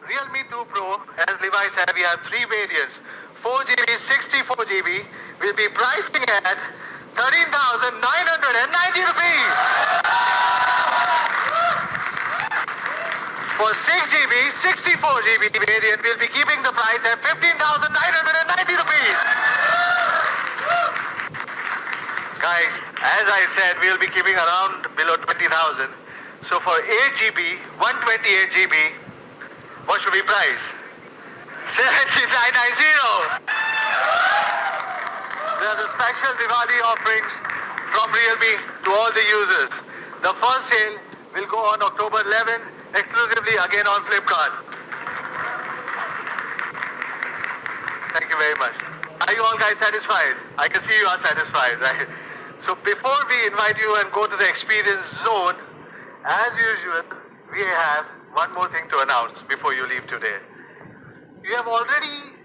Realme 2 Pro, as Levi said, we have three variants. 4GB, 64GB will be pricing at 13,990 rupees. For 6GB, 64GB variant, we'll be keeping the price at 15,990 rupees. Guys, as I said, we'll be keeping around below 20,000. So for 8GB, 128GB, what should we price? 17,990. There are the special Diwali offerings from Realme to all the users. The first sale will go on October 11, exclusively again on Flipkart. Thank you very much. Are you all guys satisfied? I can see you are satisfied, right? So before we invite you and go to the experience zone, as usual, we have one more thing to announce before you leave today. You have already